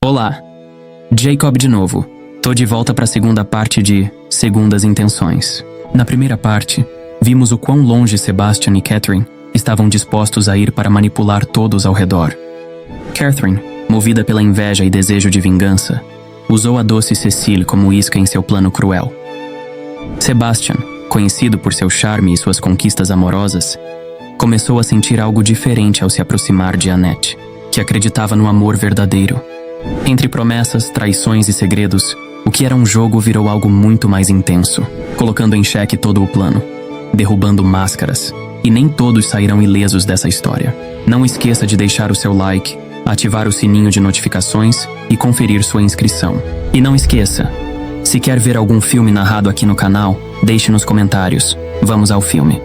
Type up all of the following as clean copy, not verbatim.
Olá, Jacob de novo. Tô de volta para a segunda parte de Segundas Intenções. Na primeira parte, vimos o quão longe Sebastian e Catherine estavam dispostos a ir para manipular todos ao redor. Catherine, movida pela inveja e desejo de vingança, usou a doce Cecile como isca em seu plano cruel. Sebastian, conhecido por seu charme e suas conquistas amorosas, começou a sentir algo diferente ao se aproximar de Annette, que acreditava no amor verdadeiro. Entre promessas, traições e segredos, o que era um jogo virou algo muito mais intenso, colocando em xeque todo o plano, derrubando máscaras, e nem todos sairão ilesos dessa história. Não esqueça de deixar o seu like, ativar o sininho de notificações e conferir sua inscrição. E não esqueça, se quer ver algum filme narrado aqui no canal, deixe nos comentários. Vamos ao filme.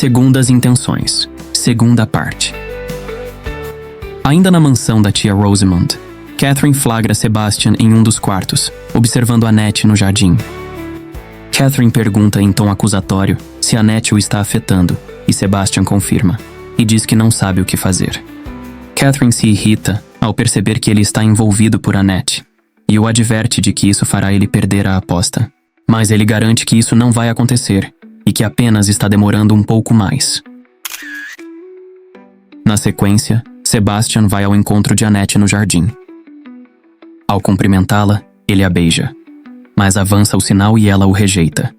Segundas Intenções, segunda parte. Ainda na mansão da tia Rosamond, Catherine flagra Sebastian em um dos quartos, observando Annette no jardim. Catherine pergunta em tom acusatório se Annette o está afetando, e Sebastian confirma, e diz que não sabe o que fazer. Catherine se irrita ao perceber que ele está envolvido por Annette, e o adverte de que isso fará ele perder a aposta. Mas ele garante que isso não vai acontecer, e que apenas está demorando um pouco mais. Na sequência, Sebastian vai ao encontro de Annette no jardim. Ao cumprimentá-la, ele a beija, mas avança o sinal e ela o rejeita.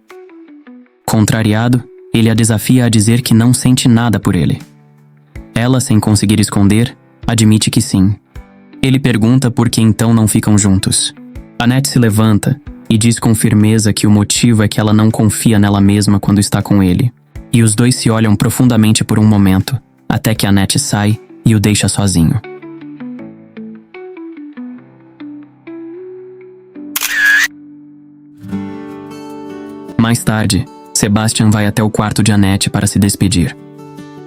Contrariado, ele a desafia a dizer que não sente nada por ele. Ela, sem conseguir esconder, admite que sim. Ele pergunta por que então não ficam juntos. Annette se levanta e diz com firmeza que o motivo é que ela não confia nela mesma quando está com ele. E os dois se olham profundamente por um momento, até que Annette sai e o deixa sozinho. Mais tarde, Sebastian vai até o quarto de Annette para se despedir.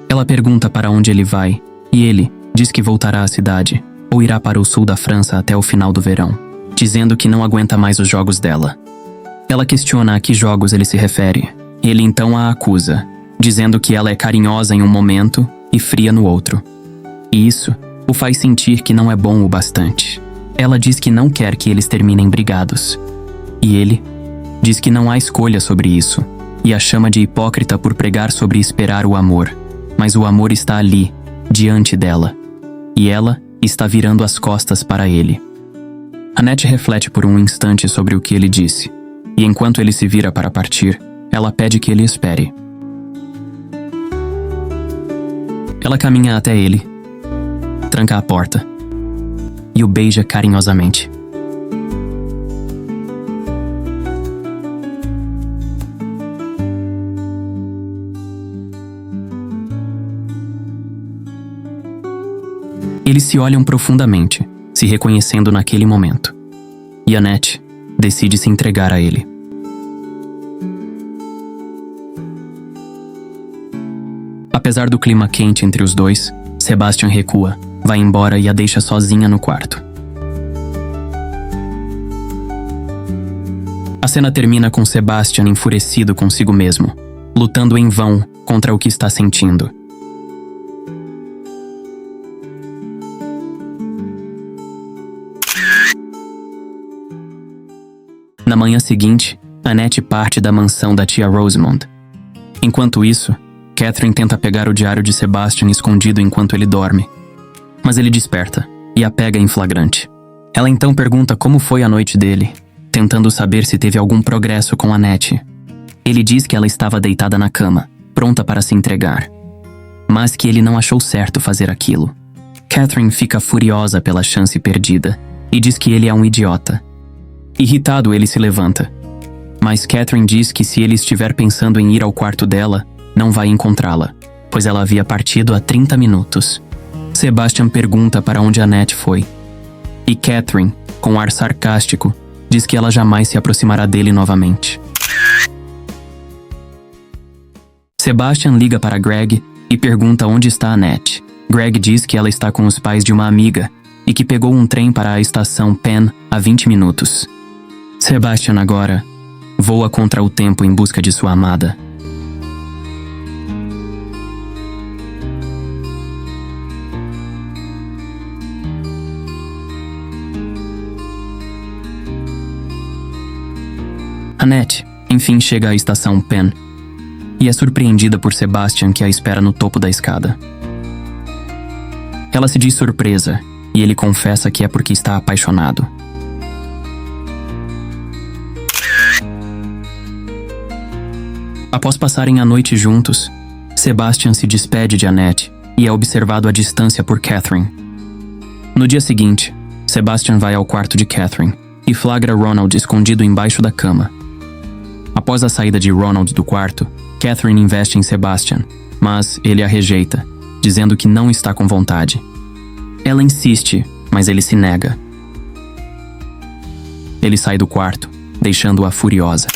Ela pergunta para onde ele vai, e ele diz que voltará à cidade, ou irá para o sul da França até o final do verão, dizendo que não aguenta mais os jogos dela. Ela questiona a que jogos ele se refere. Ele então a acusa, dizendo que ela é carinhosa em um momento e fria no outro. E isso o faz sentir que não é bom o bastante. Ela diz que não quer que eles terminem brigados. E ele diz que não há escolha sobre isso, e a chama de hipócrita por pregar sobre esperar o amor. Mas o amor está ali, diante dela, e ela está virando as costas para ele. Annette reflete por um instante sobre o que ele disse, e enquanto ele se vira para partir, ela pede que ele espere. Ela caminha até ele, tranca a porta e o beija carinhosamente. Eles se olham profundamente, se reconhecendo naquele momento. E Annette decide se entregar a ele. Apesar do clima quente entre os dois, Sebastian recua, vai embora e a deixa sozinha no quarto. A cena termina com Sebastian enfurecido consigo mesmo, lutando em vão contra o que está sentindo. Na manhã seguinte, Annette parte da mansão da tia Rosamond. Enquanto isso, Catherine tenta pegar o diário de Sebastian escondido enquanto ele dorme. Mas ele desperta e a pega em flagrante. Ela então pergunta como foi a noite dele, tentando saber se teve algum progresso com Annette. Ele diz que ela estava deitada na cama, pronta para se entregar, mas que ele não achou certo fazer aquilo. Catherine fica furiosa pela chance perdida e diz que ele é um idiota. Irritado, ele se levanta. Mas Catherine diz que se ele estiver pensando em ir ao quarto dela, não vai encontrá-la, pois ela havia partido há 30 minutos. Sebastian pergunta para onde Annette foi. E Catherine, com ar sarcástico, diz que ela jamais se aproximará dele novamente. Sebastian liga para Greg e pergunta onde está Annette. Greg diz que ela está com os pais de uma amiga e que pegou um trem para a estação Penn há 20 minutos. Sebastian agora voa contra o tempo em busca de sua amada. Annette, enfim, chega à estação Penn e é surpreendida por Sebastian, que a espera no topo da escada. Ela se diz surpresa e ele confessa que é porque está apaixonado. Após passarem a noite juntos, Sebastian se despede de Annette e é observado à distância por Catherine. No dia seguinte, Sebastian vai ao quarto de Catherine e flagra Ronald escondido embaixo da cama. Após a saída de Ronald do quarto, Catherine investe em Sebastian, mas ele a rejeita, dizendo que não está com vontade. Ela insiste, mas ele se nega. Ele sai do quarto, deixando-a furiosa.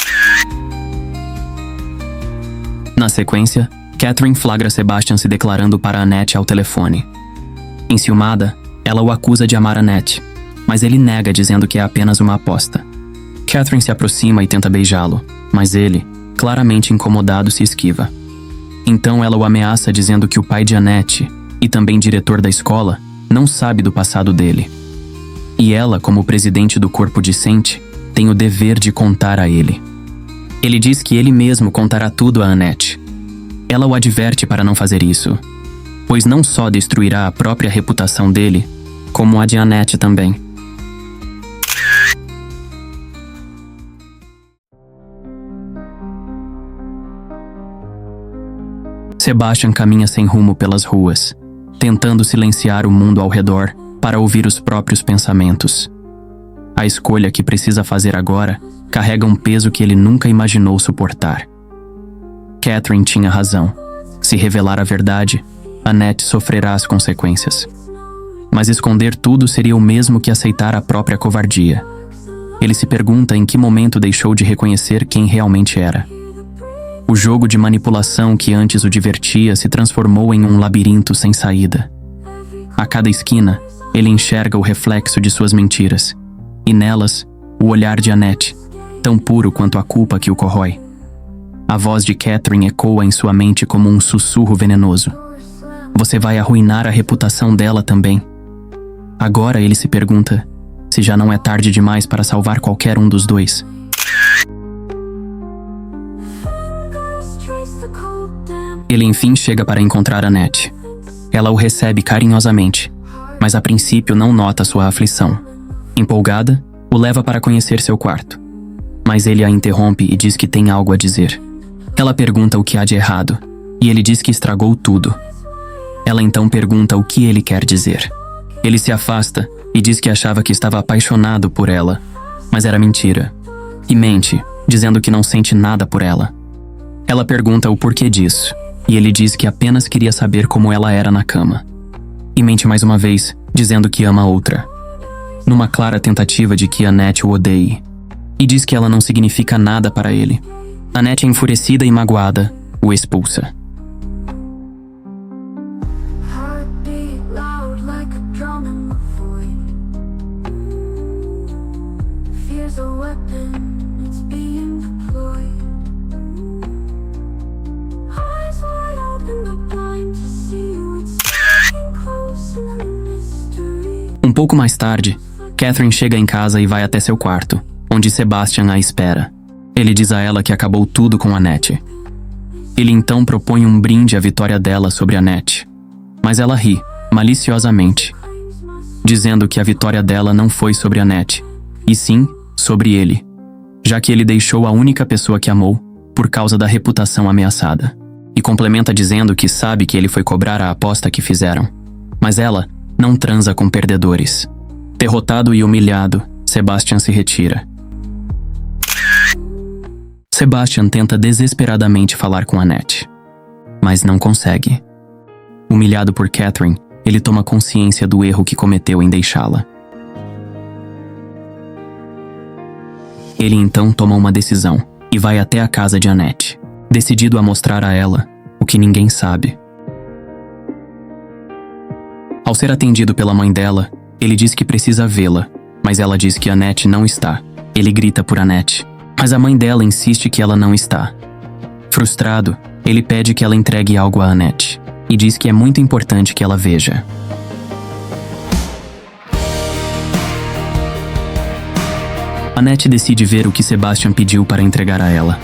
Na sequência, Catherine flagra Sebastian se declarando para Annette ao telefone. Enciumada, ela o acusa de amar Annette, mas ele nega, dizendo que é apenas uma aposta. Catherine se aproxima e tenta beijá-lo, mas ele, claramente incomodado, se esquiva. Então ela o ameaça, dizendo que o pai de Annette, e também diretor da escola, não sabe do passado dele. E ela, como presidente do corpo discente, tem o dever de contar a ele. Ele diz que ele mesmo contará tudo a Annette. Ela o adverte para não fazer isso, pois não só destruirá a própria reputação dele, como a de Annette também. Sebastian caminha sem rumo pelas ruas, tentando silenciar o mundo ao redor para ouvir os próprios pensamentos. A escolha que precisa fazer agora carrega um peso que ele nunca imaginou suportar. Catherine tinha razão. Se revelar a verdade, Annette sofrerá as consequências. Mas esconder tudo seria o mesmo que aceitar a própria covardia. Ele se pergunta em que momento deixou de reconhecer quem realmente era. O jogo de manipulação que antes o divertia se transformou em um labirinto sem saída. A cada esquina, ele enxerga o reflexo de suas mentiras, e nelas, o olhar de Annette, tão puro quanto a culpa que o corrói. A voz de Catherine ecoa em sua mente como um sussurro venenoso. Você vai arruinar a reputação dela também. Agora ele se pergunta se já não é tarde demais para salvar qualquer um dos dois. Ele enfim chega para encontrar Annette. Ela o recebe carinhosamente, mas a princípio não nota sua aflição. Empolgada, o leva para conhecer seu quarto. Mas ele a interrompe e diz que tem algo a dizer. Ela pergunta o que há de errado, e ele diz que estragou tudo. Ela então pergunta o que ele quer dizer. Ele se afasta e diz que achava que estava apaixonado por ela, mas era mentira. E mente, dizendo que não sente nada por ela. Ela pergunta o porquê disso, e ele diz que apenas queria saber como ela era na cama. E mente mais uma vez, dizendo que ama outra, numa clara tentativa de que Annette o odeie. E diz que ela não significa nada para ele. Annette, enfurecida e magoada, o expulsa. Um pouco mais tarde, Catherine chega em casa e vai até seu quarto, onde Sebastian a espera. Ele diz a ela que acabou tudo com Annette. Ele então propõe um brinde à vitória dela sobre Annette, mas ela ri, maliciosamente, dizendo que a vitória dela não foi sobre Annette, e sim sobre ele, já que ele deixou a única pessoa que amou por causa da reputação ameaçada. E complementa dizendo que sabe que ele foi cobrar a aposta que fizeram, mas ela não transa com perdedores. Derrotado e humilhado, Sebastian se retira. Sebastian tenta desesperadamente falar com Annette, mas não consegue. Humilhado por Catherine, ele toma consciência do erro que cometeu em deixá-la. Ele então toma uma decisão e vai até a casa de Annette, decidido a mostrar a ela o que ninguém sabe. Ao ser atendido pela mãe dela, ele diz que precisa vê-la, mas ela diz que Annette não está. Ele grita por Annette, Mas a mãe dela insiste que ela não está. Frustrado, ele pede que ela entregue algo a Annette e diz que é muito importante que ela veja. Annette decide ver o que Sebastian pediu para entregar a ela.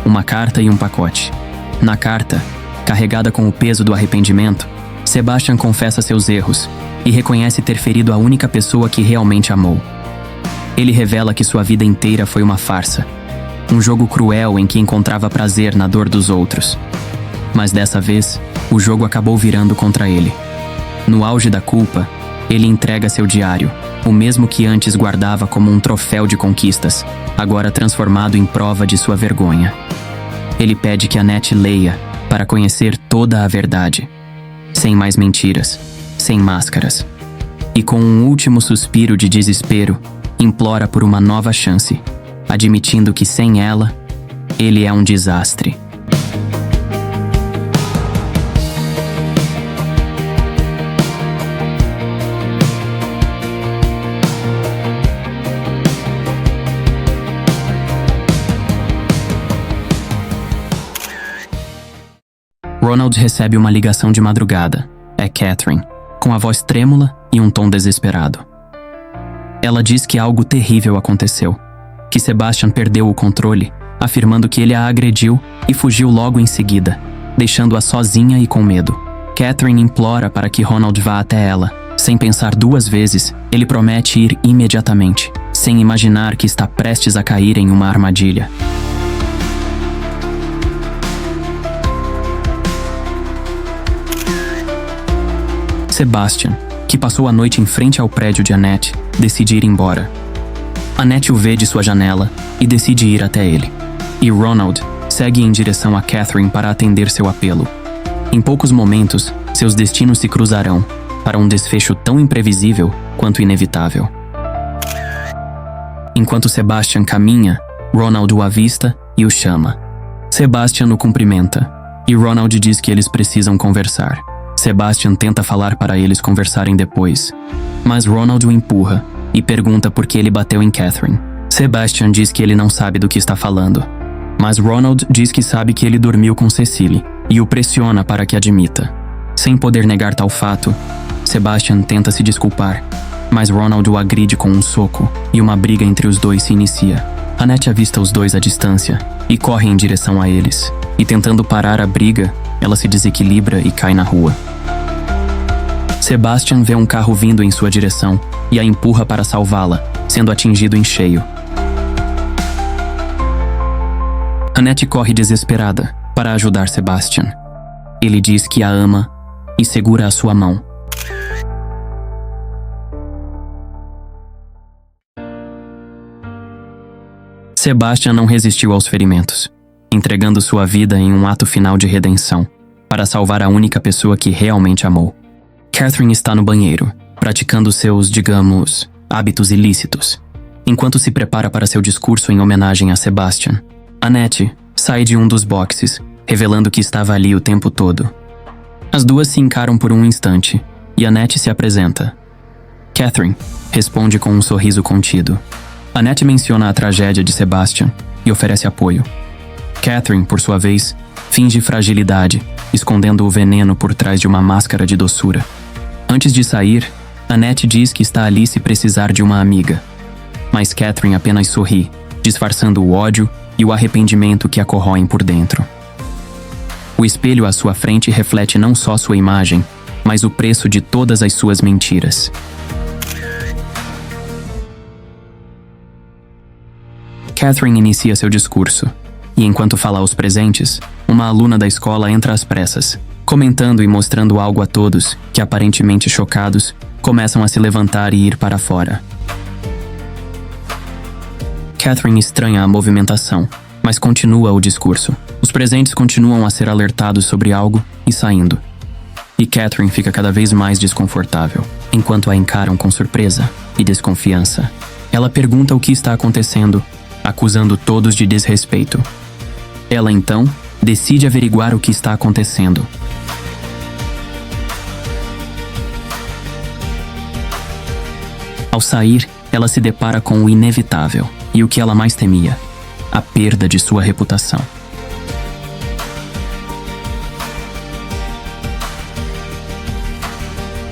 Uma carta e um pacote. Na carta, carregada com o peso do arrependimento, Sebastian confessa seus erros e reconhece ter ferido a única pessoa que realmente amou. Ele revela que sua vida inteira foi uma farsa, um jogo cruel em que encontrava prazer na dor dos outros. Mas dessa vez, o jogo acabou virando contra ele. No auge da culpa, ele entrega seu diário, o mesmo que antes guardava como um troféu de conquistas, agora transformado em prova de sua vergonha. Ele pede que Annette leia para conhecer toda a verdade, sem mais mentiras, sem máscaras. E com um último suspiro de desespero, implora por uma nova chance, admitindo que sem ela, ele é um desastre. Ronald recebe uma ligação de madrugada. É Catherine, com a voz trêmula e um tom desesperado. Ela diz que algo terrível aconteceu, que Sebastian perdeu o controle, afirmando que ele a agrediu e fugiu logo em seguida, deixando-a sozinha e com medo. Catherine implora para que Ronald vá até ela. Sem pensar duas vezes, ele promete ir imediatamente, sem imaginar que está prestes a cair em uma armadilha. Sebastian, que passou a noite em frente ao prédio de Annette, decide ir embora. Annette o vê de sua janela e decide ir até ele. E Ronald segue em direção a Catherine para atender seu apelo. Em poucos momentos, seus destinos se cruzarão para um desfecho tão imprevisível quanto inevitável. Enquanto Sebastian caminha, Ronald o avista e o chama. Sebastian o cumprimenta e Ronald diz que eles precisam conversar. Sebastian tenta falar para eles conversarem depois, mas Ronald o empurra e pergunta por que ele bateu em Catherine. Sebastian diz que ele não sabe do que está falando, mas Ronald diz que sabe que ele dormiu com Cecily e o pressiona para que admita. Sem poder negar tal fato, Sebastian tenta se desculpar, mas Ronald o agride com um soco e uma briga entre os dois se inicia. Annette avista os dois à distância e corre em direção a eles, e tentando parar a briga, ela se desequilibra e cai na rua. Sebastian vê um carro vindo em sua direção e a empurra para salvá-la, sendo atingido em cheio. Annette corre desesperada para ajudar Sebastian. Ele diz que a ama e segura a sua mão. Sebastian não resistiu aos ferimentos, entregando sua vida em um ato final de redenção, para salvar a única pessoa que realmente amou. Catherine está no banheiro, praticando seus, digamos, hábitos ilícitos, enquanto se prepara para seu discurso em homenagem a Sebastian. Annette sai de um dos boxes, revelando que estava ali o tempo todo. As duas se encaram por um instante, e Annette se apresenta. Catherine responde com um sorriso contido. Annette menciona a tragédia de Sebastian e oferece apoio. Catherine, por sua vez, finge fragilidade, escondendo o veneno por trás de uma máscara de doçura. Antes de sair, Annette diz que está ali se precisar de uma amiga. Mas Catherine apenas sorri, disfarçando o ódio e o arrependimento que a corroem por dentro. O espelho à sua frente reflete não só sua imagem, mas o preço de todas as suas mentiras. Catherine inicia seu discurso, e enquanto fala aos presentes, uma aluna da escola entra às pressas, comentando e mostrando algo a todos que, aparentemente chocados, começam a se levantar e ir para fora. Catherine estranha a movimentação, mas continua o discurso. Os presentes continuam a ser alertados sobre algo e saindo. E Catherine fica cada vez mais desconfortável, enquanto a encaram com surpresa e desconfiança. Ela pergunta o que está acontecendo, acusando todos de desrespeito. Ela, então, decide averiguar o que está acontecendo. Ao sair, ela se depara com o inevitável e o que ela mais temia. a perda de sua reputação.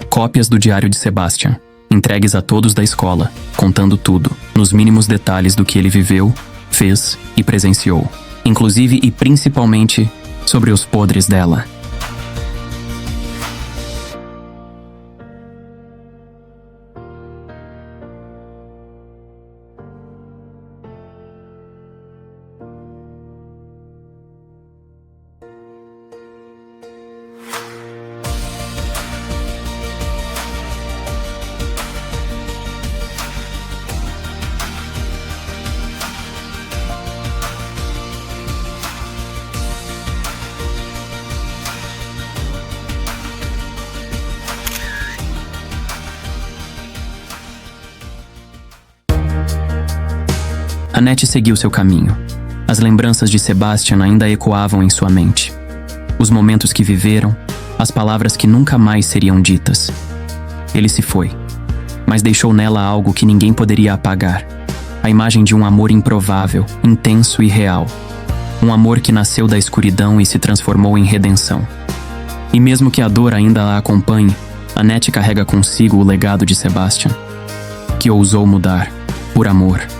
Cópias do diário de Sebastian, entregues a todos da escola, contando tudo, nos mínimos detalhes do que ele viveu, fez e presenciou, inclusive e principalmente sobre os podres dela. Annette seguiu seu caminho. As lembranças de Sebastian ainda ecoavam em sua mente. Os momentos que viveram, as palavras que nunca mais seriam ditas. Ele se foi, mas deixou nela algo que ninguém poderia apagar. A imagem de um amor improvável, intenso e real. Um amor que nasceu da escuridão e se transformou em redenção. E mesmo que a dor ainda a acompanhe, Annette carrega consigo o legado de Sebastian, que ousou mudar por amor.